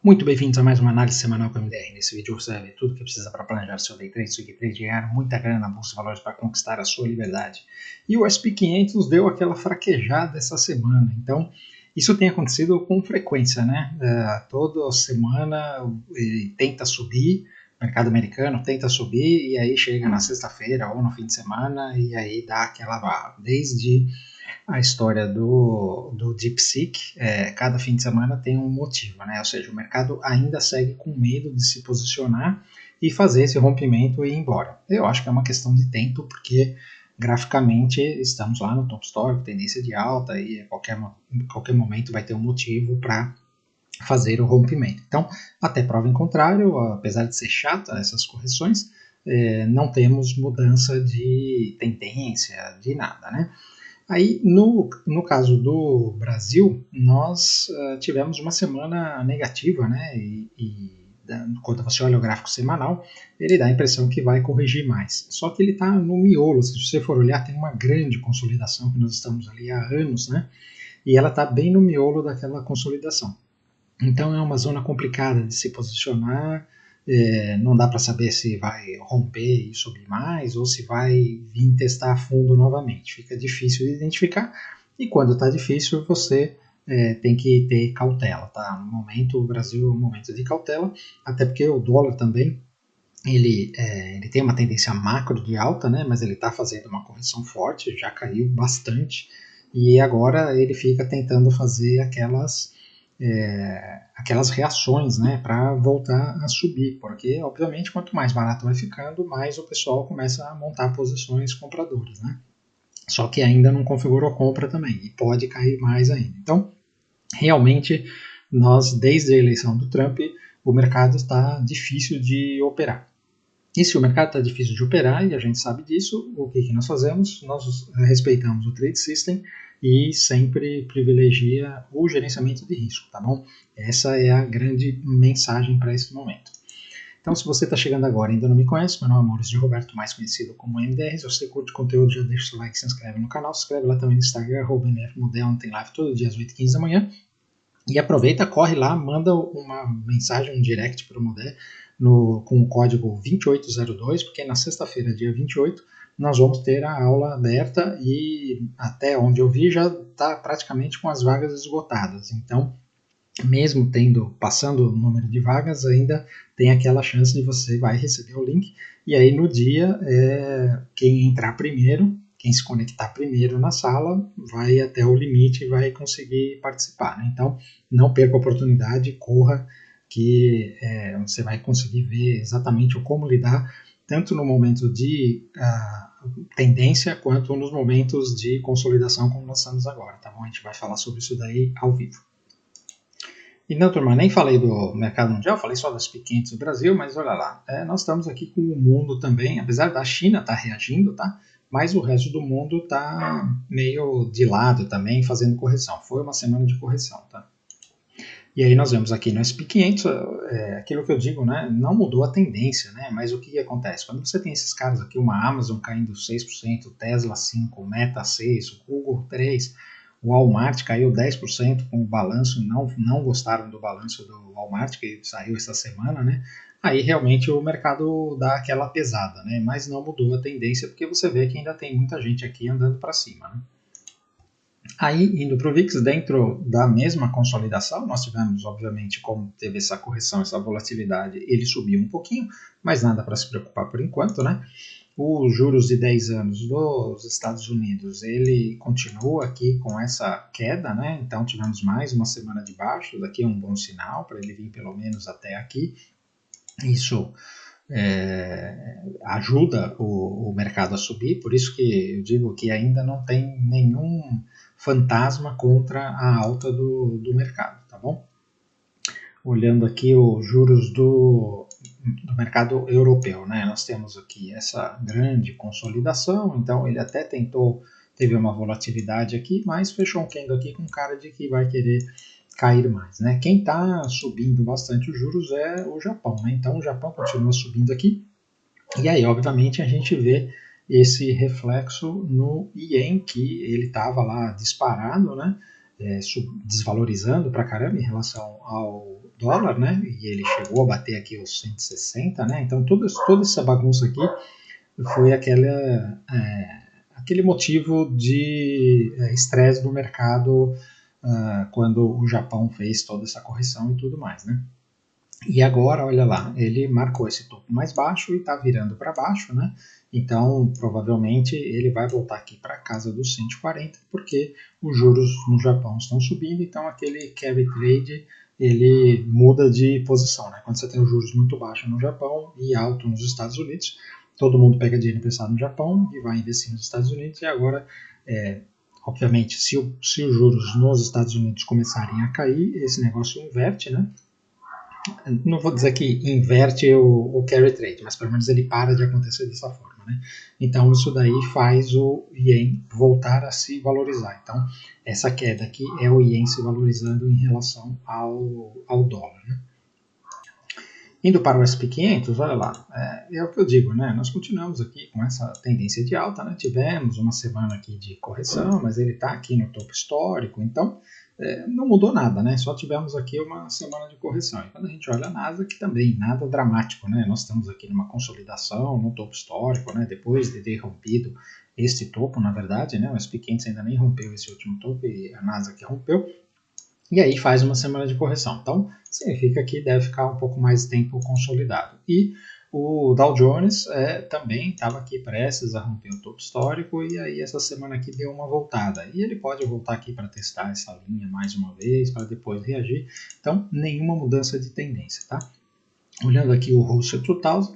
Muito bem-vindos a mais uma análise semanal com a MDR. Nesse vídeo você vai ver tudo o que precisa para planejar seu day trade, swing trade, ganhar muita grana na bolsa de valores para conquistar a sua liberdade. E o SP 500 deu aquela fraquejada essa semana, então isso tem acontecido com frequência, né? Toda semana ele tenta subir, o mercado americano tenta subir e aí chega na sexta-feira ou no fim de semana e aí dá aquela barra. Desde a história do DeepSeek, cada fim de semana tem um motivo, né? Ou seja, o mercado ainda segue com medo de se posicionar e fazer esse rompimento e ir embora. Eu acho que é uma questão de tempo, porque graficamente estamos lá no top histórico, tendência de alta, e em qualquer momento vai ter um motivo para fazer o rompimento. Então, até prova em contrário, apesar de ser chata essas correções, não temos mudança de tendência, de nada, né? Aí, no caso do Brasil, nós tivemos uma semana negativa, né? Quando você olha o gráfico semanal, ele dá a impressão que vai corrigir mais. Só que ele está no miolo, se você for olhar, tem uma grande consolidação que nós estamos ali há anos, né? E ela está bem no miolo daquela consolidação. Então é uma zona complicada de se posicionar, não dá para saber se vai romper e subir mais ou se vai vir testar a fundo novamente. Fica difícil de identificar e quando está difícil você tem que ter cautela. Tá? No momento o Brasil é um momento de cautela, até porque o dólar também ele tem uma tendência macro de alta, né, mas ele está fazendo uma correção forte, já caiu bastante e agora ele fica tentando fazer aquelas reações, né, para voltar a subir, porque obviamente quanto mais barato vai ficando, mais o pessoal começa a montar posições compradoras, né? Só que ainda não configurou compra também e pode cair mais ainda. Então, realmente, nós desde a eleição do Trump, o mercado está difícil de operar. E se o mercado está difícil de operar, e a gente sabe disso, o que nós fazemos? Nós respeitamos o Trade System e sempre privilegia o gerenciamento de risco, tá bom? Essa é a grande mensagem para esse momento. Então, se você está chegando agora e ainda não me conhece, meu nome é Maurício de Roberto, mais conhecido como MDR. Se você curte conteúdo, já deixa o seu like, se inscreve no canal, se inscreve lá também no Instagram, @mfmodel, tem live todo dia às 8h15 da manhã. E aproveita, corre lá, manda uma mensagem, um direct para o Modé com o código 2802, porque na sexta-feira, dia 28, nós vamos ter a aula aberta e até onde eu vi já está praticamente com as vagas esgotadas. Então, mesmo passando o número de vagas, ainda tem aquela chance de você vai receber o link e aí no dia quem entrar primeiro, quem se conectar primeiro na sala, vai até o limite e vai conseguir participar. Né? Então, não perca a oportunidade, corra, que você vai conseguir ver exatamente como lidar, tanto no momento de tendência, quanto nos momentos de consolidação, como nós estamos agora. Tá bom? A gente vai falar sobre isso daí ao vivo. E não, turma, nem falei do mercado mundial, falei só das pequenas do Brasil, mas olha lá, nós estamos aqui com o mundo também, apesar da China estar reagindo, tá? Mas o resto do mundo está meio de lado também, fazendo correção. Foi uma semana de correção, tá? E aí nós vemos aqui no SP 500, aquilo que eu digo, né? Não mudou a tendência, né? Mas o que acontece? Quando você tem esses caras aqui, uma Amazon caindo 6%, Tesla 5%, Meta 6%, Google 3%, o Walmart caiu 10% com o balanço, não gostaram do balanço do Walmart, que saiu essa semana, né? Aí realmente o mercado dá aquela pesada, né? Mas não mudou a tendência, porque você vê que ainda tem muita gente aqui andando para cima, né? Aí, indo para o VIX, dentro da mesma consolidação, nós tivemos, obviamente, como teve essa correção, essa volatilidade, ele subiu um pouquinho, mas nada para se preocupar por enquanto, né? Os juros de 10 anos dos Estados Unidos, ele continua aqui com essa queda, né? Então tivemos mais uma semana de baixo, daqui é um bom sinal para ele vir pelo menos até aqui. Isso ajuda o mercado a subir, por isso que eu digo que ainda não tem nenhum fantasma contra a alta do mercado, tá bom? Olhando aqui os juros do mercado europeu, né? Nós temos aqui essa grande consolidação, então ele até teve uma volatilidade aqui, mas fechou um candle aqui com cara de que vai querer cair mais, né? Quem está subindo bastante os juros é o Japão, né? Então o Japão continua subindo aqui, e aí obviamente a gente vê esse reflexo no Ien, que ele estava lá disparado, né? desvalorizando pra caramba em relação ao dólar, né? E ele chegou a bater aqui os 160, né? Então toda essa bagunça aqui foi aquele motivo de estresse do mercado quando o Japão fez toda essa correção e tudo mais, né? E agora, olha lá, ele marcou esse topo mais baixo e está virando para baixo, né? Então, provavelmente, ele vai voltar aqui para casa dos 140, porque os juros no Japão estão subindo, então aquele carry trade, ele muda de posição, né? Quando você tem os juros muito baixos no Japão e alto nos Estados Unidos, todo mundo pega dinheiro emprestado no Japão e vai investir nos Estados Unidos, e agora, obviamente, se os juros nos Estados Unidos começarem a cair, esse negócio inverte, né? Não vou dizer que inverte o carry trade, mas pelo menos ele para de acontecer dessa forma, né? Então isso daí faz o ien voltar a se valorizar. Então essa queda aqui é o ien se valorizando em relação ao dólar, né? Indo para o S&P 500, olha lá, é o que eu digo, né? Nós continuamos aqui com essa tendência de alta, né? Tivemos uma semana aqui de correção, mas ele está aqui no topo histórico, então não mudou nada, né? Só tivemos aqui uma semana de correção. E quando a gente olha a Nasdaq, também nada dramático, né? Nós estamos aqui numa consolidação no topo histórico, né? Depois de ter rompido este topo, na verdade, né? O S&P 500 ainda nem rompeu esse último topo e a Nasdaq rompeu. E aí faz uma semana de correção. Então, significa que deve ficar um pouco mais tempo consolidado. E o Dow Jones também estava aqui prestes a romper o topo histórico e aí essa semana aqui deu uma voltada. E ele pode voltar aqui para testar essa linha mais uma vez, para depois reagir. Então, nenhuma mudança de tendência, tá? Olhando aqui o Russell 2000,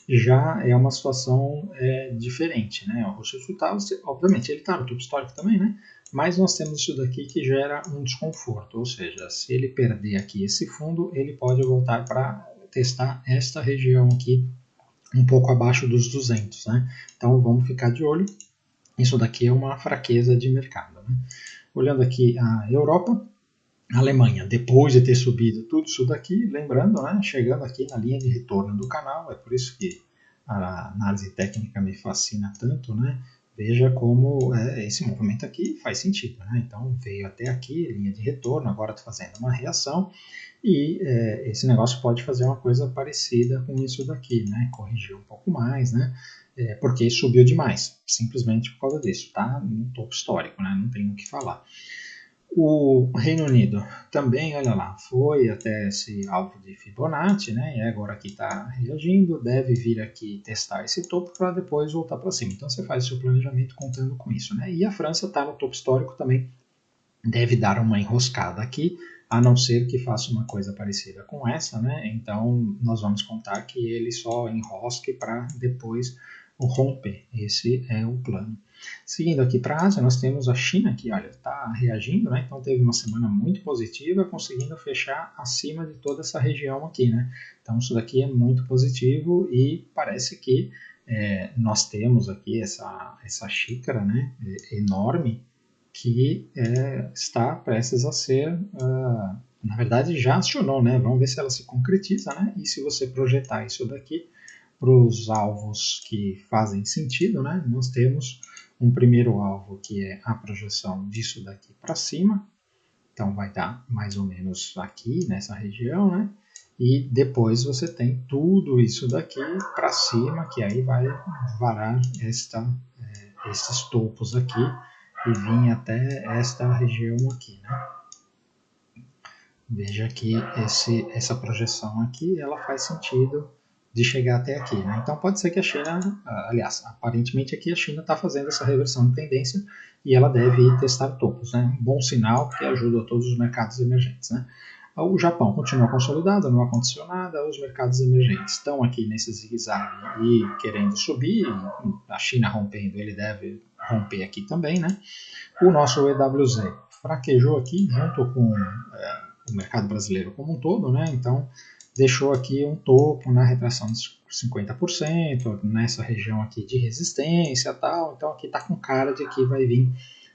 já é uma situação diferente, né? O Russell 2000, obviamente, ele está no topo histórico também, né? Mas nós temos isso daqui que gera um desconforto, ou seja, se ele perder aqui esse fundo, ele pode voltar para testar esta região aqui, um pouco abaixo dos 200, né? Então vamos ficar de olho, isso daqui é uma fraqueza de mercado, né? Olhando aqui a Europa, a Alemanha, depois de ter subido tudo isso daqui, lembrando, né, chegando aqui na linha de retorno do canal, é por isso que a análise técnica me fascina tanto, né? Veja como esse movimento aqui faz sentido, né? Então veio até aqui, linha de retorno, agora está fazendo uma reação e esse negócio pode fazer uma coisa parecida com isso daqui, né? Corrigir um pouco mais, né? Porque subiu demais, simplesmente por causa disso, tá? No topo histórico, né? Não tem o que falar. O Reino Unido também, olha lá, foi até esse alvo de Fibonacci, né? E agora aqui está reagindo, deve vir aqui testar esse topo para depois voltar para cima. Então você faz o seu planejamento contando com isso, né? E a França está no topo histórico também, deve dar uma enroscada aqui, a não ser que faça uma coisa parecida com essa, né? Então nós vamos contar que ele só enrosque para depois romper. Esse é o plano. Seguindo aqui para a Ásia, nós temos a China que, olha, está reagindo, né? Então teve uma semana muito positiva, conseguindo fechar acima de toda essa região aqui, né? Então isso daqui é muito positivo e parece que nós temos aqui essa xícara, né? Enorme que está prestes a ser, na verdade já acionou, né? Vamos ver se ela se concretiza, né? E se você projetar isso daqui para os alvos que fazem sentido, né? Nós temos um primeiro alvo que é a projeção disso daqui para cima, então vai dar mais ou menos aqui nessa região, né? E depois você tem tudo isso daqui para cima, que aí vai varar esses topos aqui e vir até esta região aqui, né? Veja que essa projeção aqui, ela faz sentido de chegar até aqui, né? Então pode ser que a China, aliás, aparentemente aqui a China está fazendo essa reversão de tendência e ela deve ir testar topos, né? Um bom sinal que ajuda todos os mercados emergentes, né? O Japão continua consolidado, não aconteceu nada, os mercados emergentes estão aqui nesse zigue-zague e querendo subir, a China rompendo, ele deve romper aqui também, né? O nosso EWZ fraquejou aqui junto com o mercado brasileiro como um todo, né? Então deixou aqui um topo na retração de 50%, nessa região aqui de resistência e tal, então aqui está com cara de que vai vir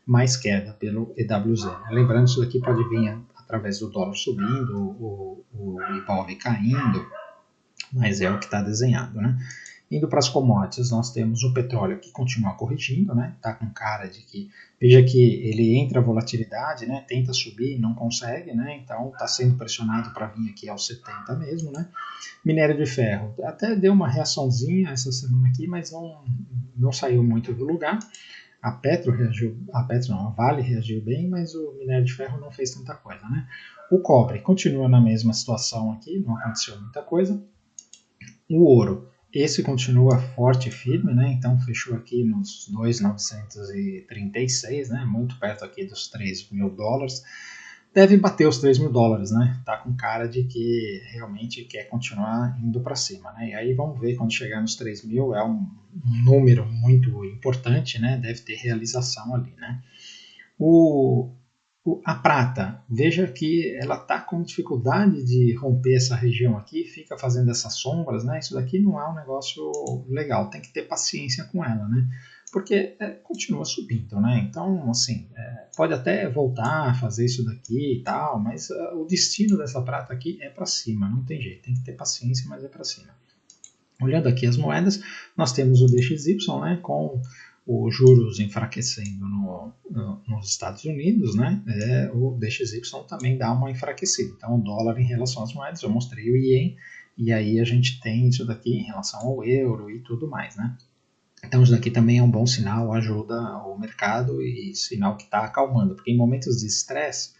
mais queda pelo EWZ. Lembrando, isso daqui pode vir através do dólar subindo, o Ibov caindo, mas é o que está desenhado, né? Indo para as commodities, nós temos o petróleo que continua corrigindo, né? Tá com cara de que, veja que ele entra a volatilidade, né? Tenta subir, não consegue, né? Então está sendo pressionado para vir aqui aos 70 mesmo, né? Minério de ferro, até deu uma reaçãozinha essa semana aqui, mas não saiu muito do lugar. A Petro reagiu, a Vale reagiu bem, mas o minério de ferro não fez tanta coisa, né? O cobre continua na mesma situação aqui, não aconteceu muita coisa. O ouro, esse continua forte e firme, né? Então fechou aqui nos 2.936, né? Muito perto aqui dos $3.000. Deve bater os $3.000, né? Tá com cara de que realmente quer continuar indo para cima, né? E aí vamos ver quando chegar nos 3.000, é um número muito importante, né? Deve ter realização ali, né? A prata, veja que ela está com dificuldade de romper essa região aqui, fica fazendo essas sombras, né? Isso daqui não é um negócio legal, tem que ter paciência com ela, né? Porque continua subindo, né? Então, assim, pode até voltar a fazer isso daqui e tal, mas o destino dessa prata aqui é para cima, não tem jeito, tem que ter paciência, mas é para cima. Olhando aqui as moedas, nós temos o DXY, né, com os juros enfraquecendo nos Estados Unidos, né, o DXY também dá uma enfraquecida. Então, o dólar em relação às moedas, eu mostrei o Ien, e aí a gente tem isso daqui em relação ao euro e tudo mais, né. Então, isso daqui também é um bom sinal, ajuda o mercado e sinal que está acalmando, porque em momentos de estresse,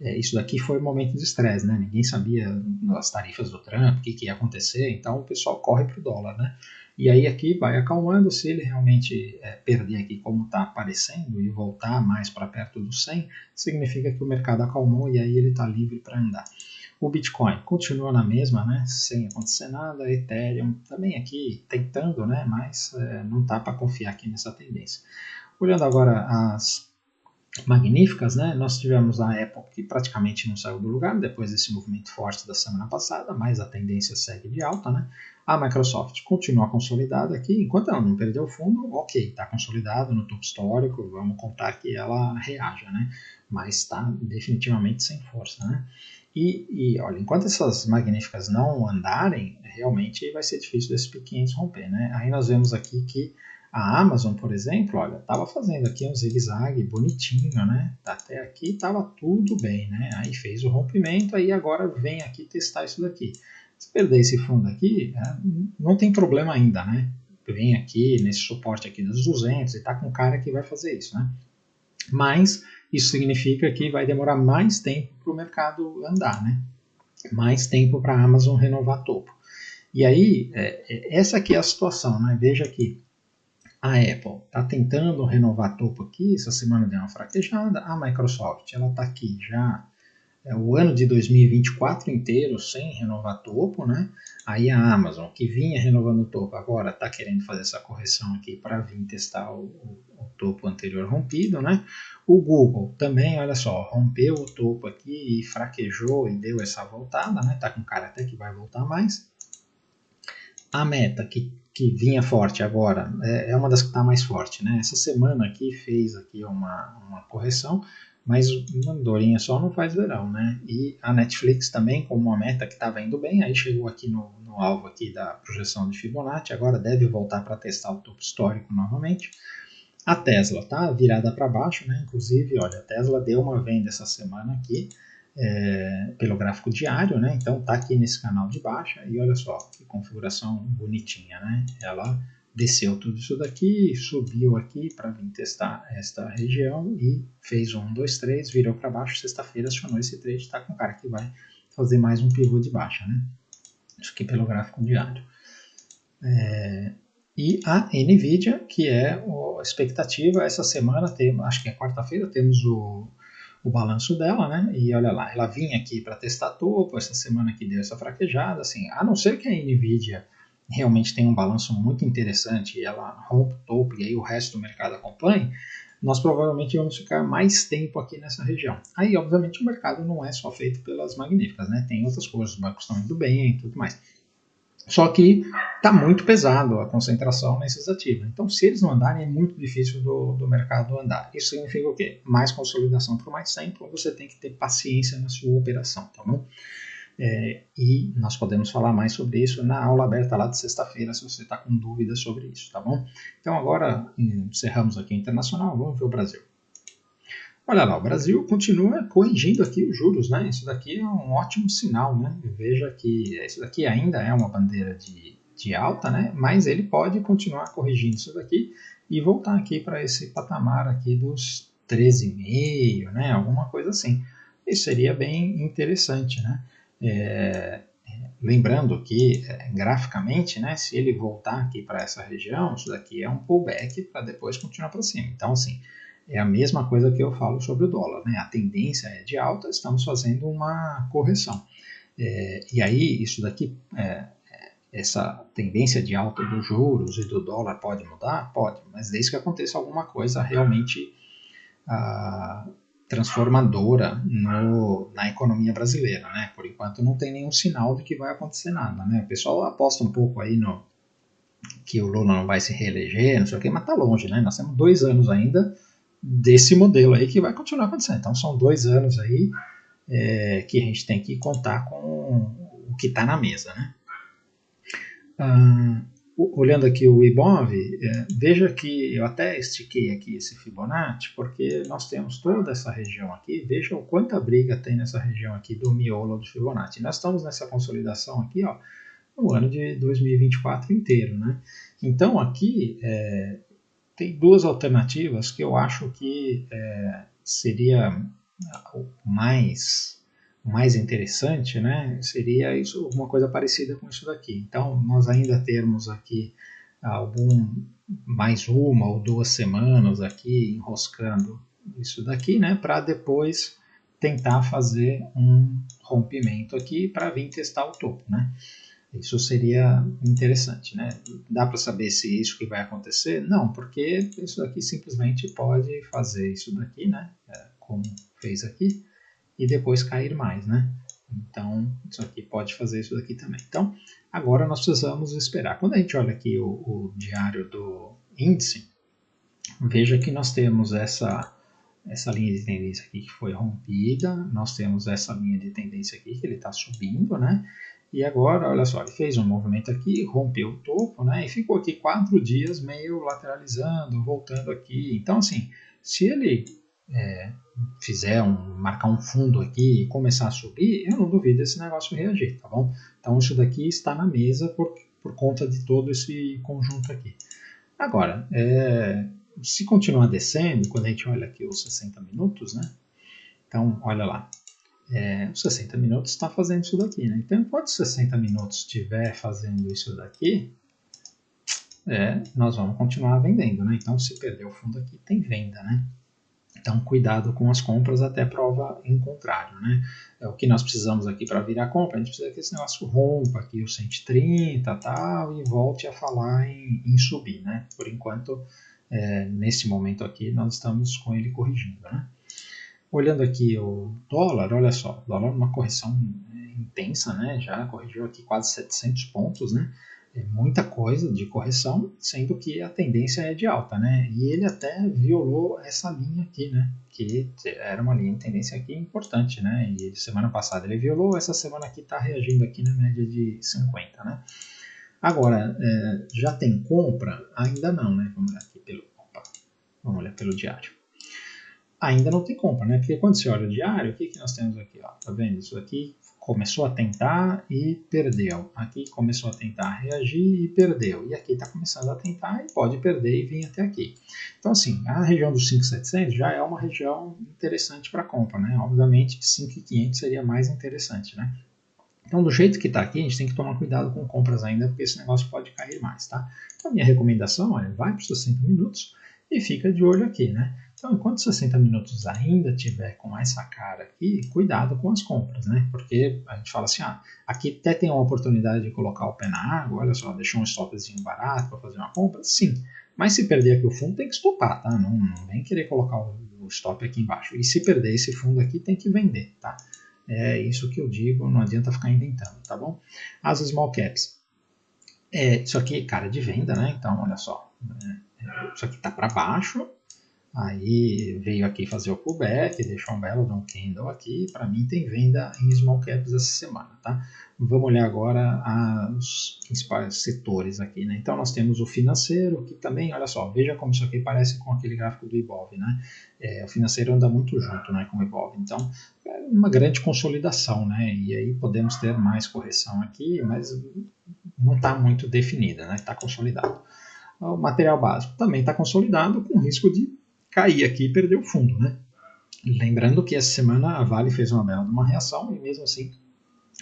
isso daqui foi um momento de estresse, né? Ninguém sabia as tarifas do Trump, o que ia acontecer, então o pessoal corre para o dólar, né? E aí aqui vai acalmando, se ele realmente perder aqui como está aparecendo e voltar mais para perto do 100, significa que o mercado acalmou e aí ele está livre para andar. O Bitcoin continua na mesma, né? Sem acontecer nada. Ethereum também aqui tentando, né? Mas não dá para confiar aqui nessa tendência. Olhando agora as magníficas, né? Nós tivemos a Apple que praticamente não saiu do lugar depois desse movimento forte da semana passada, mas a tendência segue de alta, né? A Microsoft continua consolidada aqui, enquanto ela não perdeu o fundo, ok, está consolidado no topo histórico, vamos contar que ela reaja, né? Mas está definitivamente sem força, né? E olha, enquanto essas magníficas não andarem, realmente vai ser difícil desse P500 romper, né? Aí nós vemos aqui que a Amazon, por exemplo, olha, estava fazendo aqui um zigue-zague bonitinho, né? Até aqui estava tudo bem, né? Aí fez o rompimento, aí agora vem aqui testar isso daqui. Se perder esse fundo aqui, não tem problema ainda, né? Vem aqui nesse suporte aqui dos 200 e tá com cara que vai fazer isso, né? Mas isso significa que vai demorar mais tempo para o mercado andar, né? Mais tempo para a Amazon renovar topo. E aí, essa aqui é a situação, né? Veja aqui, a Apple está tentando renovar topo aqui, essa semana deu uma fraquejada. A Microsoft, ela está aqui já o ano de 2024 inteiro sem renovar topo, né? Aí a Amazon, que vinha renovando o topo, agora está querendo fazer essa correção aqui para vir testar o topo anterior rompido, né? O Google também, olha só, rompeu o topo aqui e fraquejou e deu essa voltada, né? Tá com cara até que vai voltar mais. A Meta, que vinha forte agora, é uma das que está mais forte, né? Essa semana aqui fez aqui uma correção, mas uma dorinha só não faz verão, né? E a Netflix também, como uma meta que estava indo bem, aí chegou aqui no alvo aqui da projeção de Fibonacci, agora deve voltar para testar o topo histórico novamente. A Tesla tá virada para baixo, né? Inclusive, olha, a Tesla deu uma venda essa semana aqui, pelo gráfico diário, né? Então tá aqui nesse canal de baixa e olha só que configuração bonitinha, né? Ela desceu tudo isso daqui, subiu aqui para vir testar esta região e fez 1, 2, 3, virou para baixo, sexta-feira acionou esse trade, está com cara que vai fazer mais um pivô de baixa, né? Isso aqui pelo gráfico diário. E a Nvidia, que é a expectativa, essa semana, acho que é quarta-feira, temos o balanço dela, né? E olha lá, ela vinha aqui para testar topo, essa semana aqui deu essa fraquejada, assim, a não ser que a Nvidia realmente tenha um balanço muito interessante e ela rompe o topo e aí o resto do mercado acompanhe, nós provavelmente vamos ficar mais tempo aqui nessa região. Aí, obviamente, o mercado não é só feito pelas magníficas, né? Tem outras coisas, os bancos estão indo bem e tudo mais. Só que está muito pesado a concentração nesses ativos. Então, se eles não andarem, é muito difícil do mercado andar. Isso significa o quê? Mais consolidação por mais tempo, você tem que ter paciência na sua operação, tá bom? E nós podemos falar mais sobre isso na aula aberta lá de sexta-feira, se você está com dúvidas sobre isso, tá bom? Então agora encerramos aqui o internacional, vamos ver o Brasil. Olha lá, o Brasil continua corrigindo aqui os juros, né? Isso daqui é um ótimo sinal, né? Veja que isso daqui ainda é uma bandeira de alta, né? Mas ele pode continuar corrigindo isso daqui e voltar aqui para esse patamar aqui dos 13,5, né? Alguma coisa assim. Isso seria bem interessante, né? Lembrando que graficamente, né? Se ele voltar aqui para essa região, isso daqui é um pullback para depois continuar para cima. Então, assim, é a mesma coisa que eu falo sobre o dólar, né? A tendência é de alta, estamos fazendo uma correção. E aí, isso daqui, essa tendência de alta dos juros e do dólar pode mudar? Pode, mas desde que aconteça alguma coisa realmente transformadora na economia brasileira, né? Por enquanto não tem nenhum sinal de que vai acontecer nada, né? O pessoal aposta um pouco aí que o Lula não vai se reeleger, não sei o quê, mas tá longe, né? Nós temos 2 anos ainda desse modelo aí que vai continuar acontecendo. Então são 2 anos aí que a gente tem que contar com o que está na mesa, né? Olhando aqui o Ibov, veja que eu até estiquei aqui esse Fibonacci, porque nós temos toda essa região aqui, veja o quanta briga tem nessa região aqui do miolo do Fibonacci. Nós estamos nessa consolidação aqui, ó, no ano de 2024 inteiro, né? Então aqui tem 2 alternativas que eu acho que seria o mais interessante, né? Seria isso, uma coisa parecida com isso daqui. Então, nós ainda termos aqui mais 1 ou 2 semanas aqui enroscando isso daqui, né? Para depois tentar fazer um rompimento aqui para vir testar o topo, né? Isso seria interessante, né? Dá para saber se é isso que vai acontecer? Não, porque isso daqui simplesmente pode fazer isso daqui, né? Como fez aqui, e depois cair mais, né? Então, isso aqui pode fazer isso daqui também. Então, agora nós precisamos esperar. Quando a gente olha aqui o diário do índice, veja que nós temos essa linha de tendência aqui que foi rompida, nós temos essa linha de tendência aqui que ele está subindo, né? E agora, olha só, ele fez um movimento aqui, rompeu o topo, né? E ficou aqui 4 dias meio lateralizando, voltando aqui. Então, assim, se ele marcar um fundo aqui e começar a subir, eu não duvido esse negócio reagir, tá bom? Então, isso daqui está na mesa por conta de todo esse conjunto aqui. Agora, se continuar descendo, quando a gente olha aqui os 60 minutos, né? Então, olha lá. Os 60 minutos está fazendo isso daqui, né? Então, enquanto os 60 minutos estiver fazendo isso daqui, nós vamos continuar vendendo, né? Então, se perder o fundo aqui, tem venda, né? Então, cuidado com as compras até prova em contrário, né? O que nós precisamos aqui para virar compra, a gente precisa que esse negócio rompa aqui o 130 tal, e volte a falar em subir, né? Por enquanto, nesse momento aqui, nós estamos com ele corrigindo, né? Olhando aqui o dólar, olha só, o dólar numa correção intensa, né? Já corrigiu aqui quase 700 pontos, né? É muita coisa de correção, sendo que a tendência é de alta, né? E ele até violou essa linha aqui, né? Que era uma linha de tendência aqui importante, né? E semana passada ele violou, essa semana aqui está reagindo aqui na média de 50, né? Agora, já tem compra? Ainda não, né? Vamos olhar pelo diário. Ainda não tem compra, né? Porque quando você olha o diário, o que nós temos aqui? Ó? Tá vendo? Isso aqui começou a tentar e perdeu. Aqui começou a tentar reagir e perdeu. E aqui está começando a tentar e pode perder e vir até aqui. Então, assim, a região dos 5.700 já é uma região interessante para compra, né? Obviamente, 5.500 seria mais interessante, né? Então, do jeito que está aqui, a gente tem que tomar cuidado com compras ainda, porque esse negócio pode cair mais, tá? Então, a minha recomendação é, vai para os 60 minutos e fica de olho aqui, né? Então, enquanto 60 minutos ainda tiver com essa cara aqui, cuidado com as compras, né? Porque a gente fala assim, aqui até tem uma oportunidade de colocar o pé na água, olha só, deixou um stopzinho barato para fazer uma compra, sim. Mas se perder aqui o fundo, tem que estopar, tá? Não vem querer colocar o stop aqui embaixo. E se perder esse fundo aqui, tem que vender, tá? É isso que eu digo, não adianta ficar inventando, tá bom? As small caps. Isso aqui é cara de venda, né? Então, olha só. Isso aqui tá para baixo. Aí veio aqui fazer o pullback, deixou um belo de um candle aqui. Para mim tem venda em small caps essa semana, tá? Vamos olhar agora os principais setores aqui, né? Então nós temos o financeiro, que também, olha só, veja como isso aqui parece com aquele gráfico do Ibov, né? O financeiro anda muito junto, né, com o Ibov. Então, é uma grande consolidação, né? E aí podemos ter mais correção aqui, mas não está muito definida, né? Está consolidado. O material básico também está consolidado, com risco de cair aqui e perder o fundo, né? Lembrando que essa semana a Vale fez uma bela reação e mesmo assim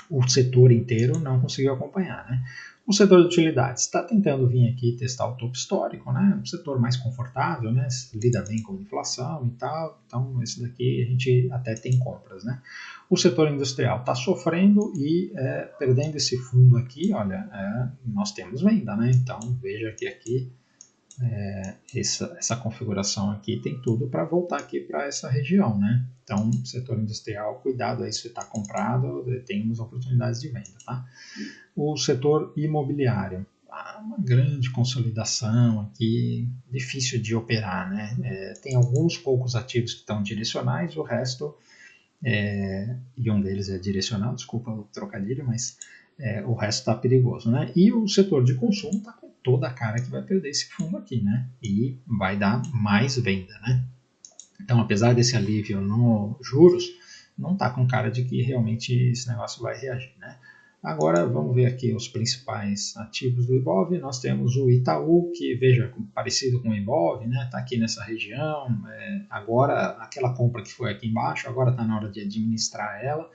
o setor inteiro não conseguiu acompanhar, né? O setor de utilidades está tentando vir aqui testar o topo histórico, né? Um setor mais confortável, né? Lida bem com a inflação e tal, então esse daqui a gente até tem compras, né? O setor industrial está sofrendo e perdendo esse fundo aqui, olha, nós temos venda, né? Então veja que aqui essa configuração aqui tem tudo para voltar aqui para essa região, né? Então, setor industrial, cuidado aí se está comprado, temos oportunidades de venda, tá? O setor imobiliário, uma grande consolidação aqui, difícil de operar, né? Tem alguns poucos ativos que estão direcionais, o resto, e um deles é direcional, desculpa o trocadilho, mas o resto está perigoso, né? E o setor de consumo está com toda a cara que vai perder esse fundo aqui, né? E vai dar mais venda, né? Então, apesar desse alívio no juros, não está com cara de que realmente esse negócio vai reagir, né? Agora, vamos ver aqui os principais ativos do Ibov. Nós temos o Itaú, que, veja, parecido com o Ibov, né? Está aqui nessa região. Agora, aquela compra que foi aqui embaixo, agora está na hora de administrar ela,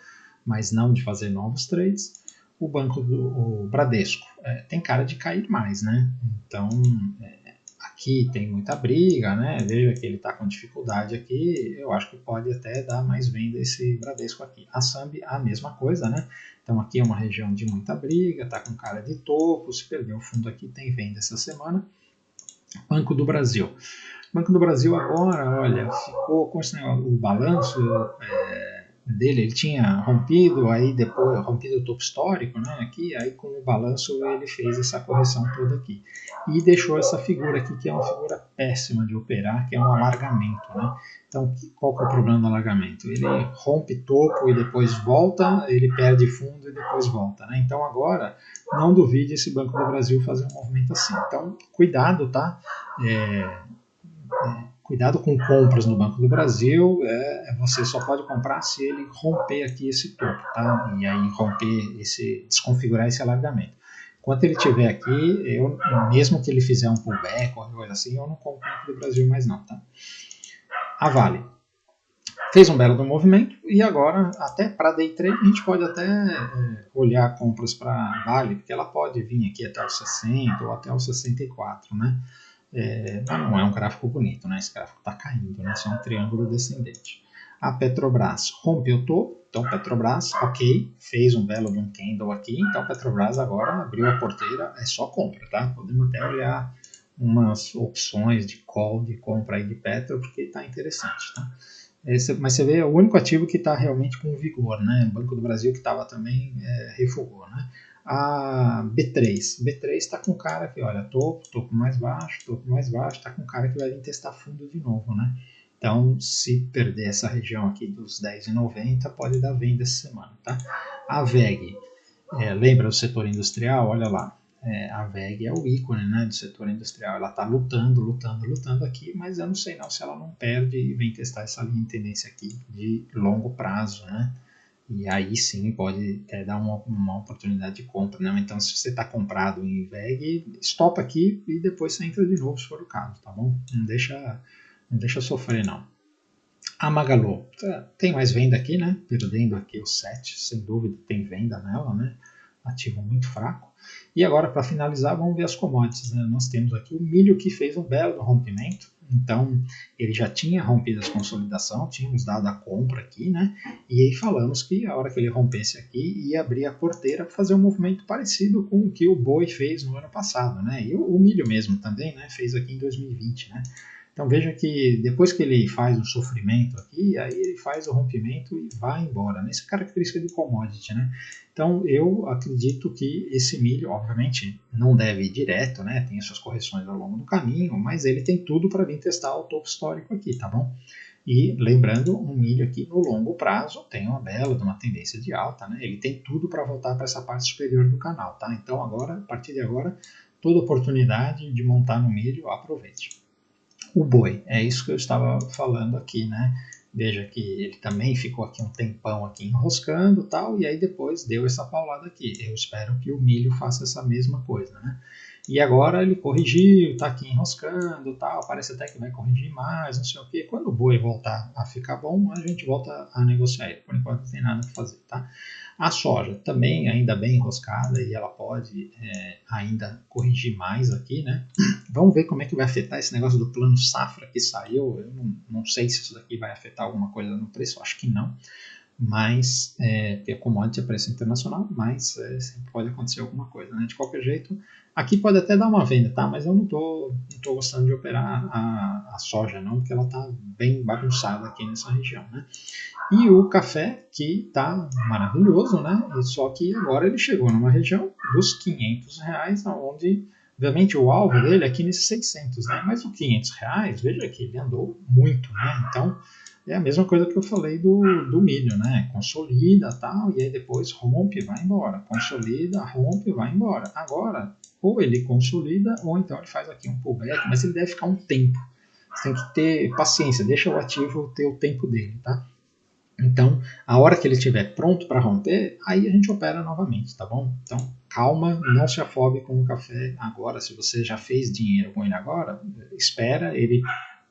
mas não de fazer novos trades. O Bradesco tem cara de cair mais, né? Então, aqui tem muita briga, né? Veja que ele está com dificuldade aqui. Eu acho que pode até dar mais venda esse Bradesco aqui. A Sambi, a mesma coisa, né? Então, aqui é uma região de muita briga, está com cara de topo. Se perder o fundo aqui, tem venda essa semana. Banco do Brasil. Banco do Brasil agora, olha, ficou com esse negócio, o balanço dele, ele tinha rompido, aí depois rompido o topo histórico, né, aqui, aí com o balanço ele fez essa correção toda aqui e deixou essa figura aqui que é uma figura péssima de operar, que é um alargamento, né? Então, qual que é o problema do alargamento? Ele rompe topo e depois volta, ele perde fundo e depois volta, né? Então agora não duvide esse Banco do Brasil fazer um movimento assim. Então, cuidado, tá? Cuidado com compras no Banco do Brasil, você só pode comprar se ele romper aqui esse topo, tá? E aí desconfigurar esse alargamento. Enquanto ele estiver aqui, mesmo que ele fizer um pullback ou coisa assim, eu não compro no Banco do Brasil mais não, tá? A Vale fez um belo movimento e agora, até para day trade, a gente pode até olhar compras para a Vale, porque ela pode vir aqui até os 60 ou até os 64, né? Mas não é um gráfico bonito, né? Esse gráfico está caindo, né? Isso é um triângulo descendente. A Petrobras rompeu o topo, então Petrobras, ok, fez um belo de um candle aqui, então Petrobras agora abriu a porteira, é só compra, tá? Podemos até olhar umas opções de call, de compra aí de Petro, porque está interessante, tá? Mas você vê, é o único ativo que está realmente com vigor, né? O Banco do Brasil que estava também refugou, né? A B3 está com cara que, olha, topo mais baixo, está com cara que vai vir testar fundo de novo, né? Então, se perder essa região aqui dos 10,90, pode dar venda essa semana, tá? A VEG, lembra do setor industrial? Olha lá, a VEG é o ícone, né, do setor industrial. Ela está lutando aqui, mas eu não sei não se ela não perde e vem testar essa linha de tendência aqui de longo prazo, né? E aí sim pode dar uma oportunidade de compra, né? Então, se você está comprado em VEG, stop aqui e depois você entra de novo se for o caso, tá bom? Não deixa sofrer não. A Magalu tem mais venda aqui, né? Perdendo aqui o 7, sem dúvida tem venda nela, né? Ativo muito fraco. E agora, para finalizar, vamos ver as commodities, né? Nós temos aqui o milho que fez um belo rompimento. Então, ele já tinha rompido a consolidação, tínhamos dado a compra aqui, né? E aí falamos que a hora que ele rompesse aqui, ia abrir a porteira para fazer um movimento parecido com o que o boi fez no ano passado, né? E o milho mesmo também, né? Fez aqui em 2020, né? Então veja que depois que ele faz o sofrimento aqui, aí ele faz o rompimento e vai embora, né? Isso é característica de commodity, né? Então eu acredito que esse milho, obviamente, não deve ir direto, né? Tem as suas correções ao longo do caminho, mas ele tem tudo para vir testar o topo histórico aqui, tá bom? E lembrando, um milho aqui no longo prazo tem uma bela de uma tendência de alta, né? Ele tem tudo para voltar para essa parte superior do canal, tá? Então agora, a partir de agora, toda oportunidade de montar no milho, aproveite. O boi, é isso que eu estava falando aqui, né? Veja que ele também ficou aqui um tempão aqui enroscando, tal, e aí depois deu essa paulada aqui. Eu espero que o milho faça essa mesma coisa, né? E agora ele corrigiu, está aqui enroscando, tal, parece até que vai corrigir mais, não sei o quê. Quando o boi voltar a ficar bom, a gente volta a negociar ele. Por enquanto não tem nada para fazer, tá? A soja também ainda bem enroscada e ela pode ainda corrigir mais aqui, né? Vamos ver como é que vai afetar esse negócio do plano safra que saiu. Eu não sei se isso daqui vai afetar alguma coisa no preço, acho que não. Mas, porque a commodity é preço internacional, mas sempre pode acontecer alguma coisa, né? De qualquer jeito, aqui pode até dar uma venda, tá? Mas eu não tô gostando de operar a soja, não, porque ela tá bem bagunçada aqui nessa região, né? E o café, que está maravilhoso, né? E só que agora ele chegou numa região dos R$ 500, onde, obviamente, o alvo dele é aqui nesses 600, né? Mas o R$ 500, veja que ele andou muito, né? Então, é a mesma coisa que eu falei do milho, né? Consolida tal, e aí depois rompe e vai embora. Consolida, rompe e vai embora. Agora, ou ele consolida, ou então ele faz aqui um pullback, mas ele deve ficar um tempo. Você tem que ter paciência, deixa o ativo ter o tempo dele, tá? Então, a hora que ele estiver pronto para romper, aí a gente opera novamente, tá bom? Então, calma, não se afobe com o café agora. Se você já fez dinheiro com ele agora, espera ele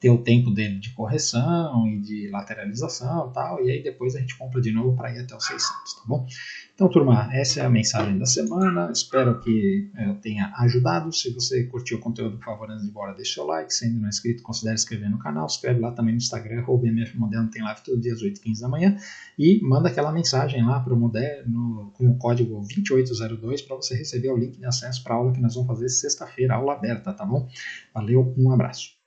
ter o tempo dele de correção e de lateralização e tal, e aí depois a gente compra de novo para ir até os 600, tá bom? Então, turma, essa é a mensagem da semana. Espero que eu tenha ajudado. Se você curtiu o conteúdo, por favor, antes de ir embora, deixe seu like. Se ainda não é inscrito, considere inscrever no canal. Se inscreve lá também no Instagram, @mfmoderno, tem live todo dia às 8h15 da manhã. E manda aquela mensagem lá para o Moderno com o código 2802 para você receber o link de acesso para a aula que nós vamos fazer sexta-feira, aula aberta, tá bom? Valeu, um abraço.